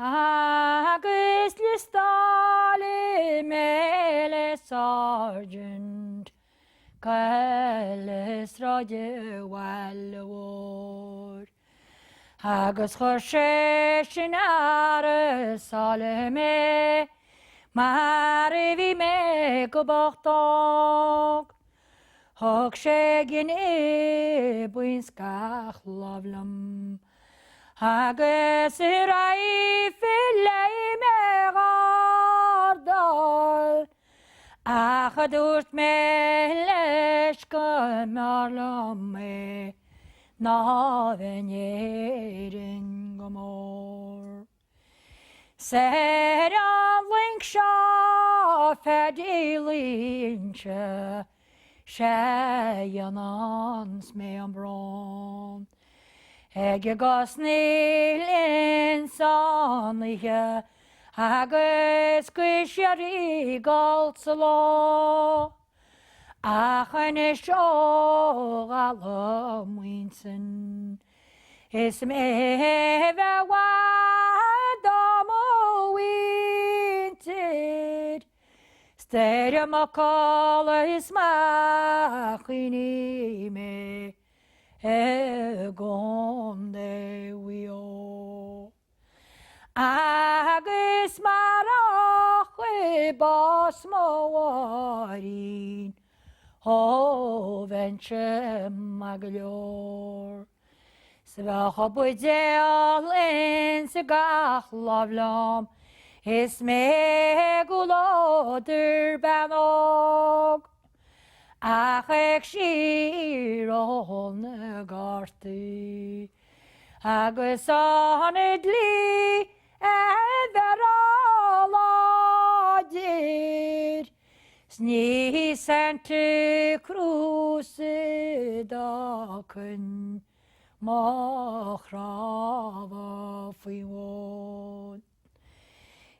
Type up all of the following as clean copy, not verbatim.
agus listali mele sergeant Caelis radio walwar agus chur sé sin ar salme mar vi me go bochtog Hog sé gin buin scach lovlam agus raif lei me gardal ach dúirt me leis go marlam me ná bhenéirin go mór. Said an link seo fedílínse sé an ans me an bron. Ege gosníl in sannige agus gwisjarí galt sa lá. Ach yn y sio ala mwynsen Is me fe wad am o wynted Styr am o col ys mach i ni me E gonde wio Agus marach e bos mo warin O ventre maglior Svach bwydeol in sy gach loflom Is me gwlodyr banog Ach ec sir ôl na gartu Agus onyd li efer oladir Sni sente crucid acyn Machrava fywod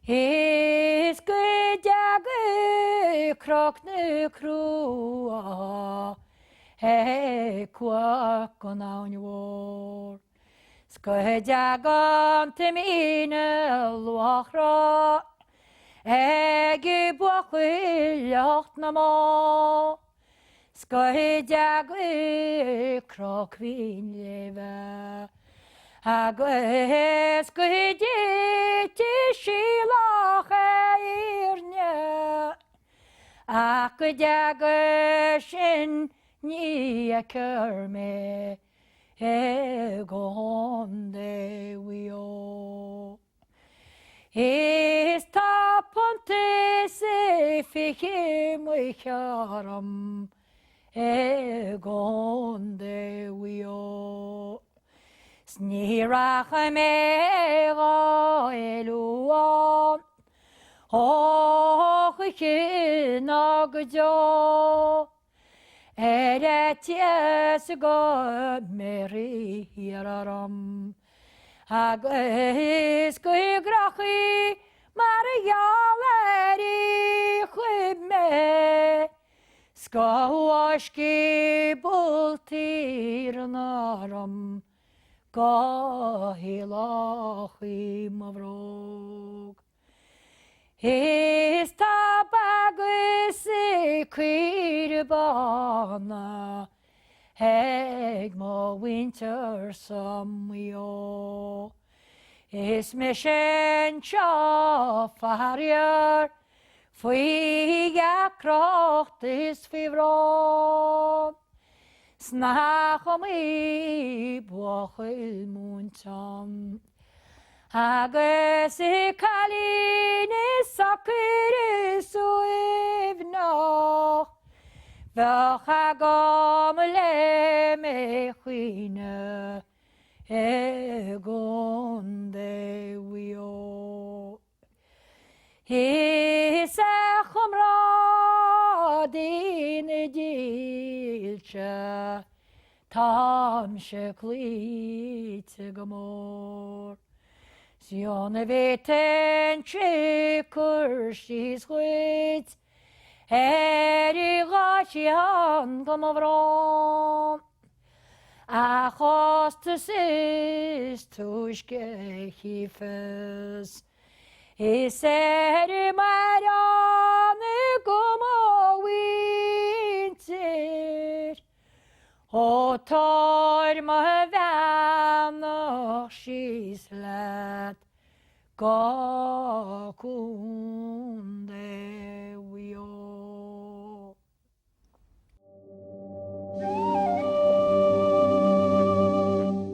Is gydag y croc na crwa E cwac o'n awn iwor Sgydag am tym un y lwachra Egi bwachwyliacht na mo Sgydag y croc fi'n lefa Agus gydig ti silach eirne Ac gydag sin ni a cyrme E gonde wio Is ta pontes e fichim wy charam E gonde wio Snirach me ga eluan Och ich nagjo Ties go meri hiraram Agus gygrachi marialeri chwime Sgawashki bultir naram Gahilachi mavrog Is tabagus kwirbana Heg mo winter samio Is mission chafarier Fwyga crocht is fivron Snach om I bwachil mwyntam Agus I calin I sacr I swyfnach Fach ag am le me chwine E gonde wio Is a chumrad in y dilcha Tam se clit y gymor Sion y feten tricwr sy'n chwyd I gachian gymofron Achos te sist tuske hifes. Is Marianne kom og winter. Og tar meg venner skislet. Ga kom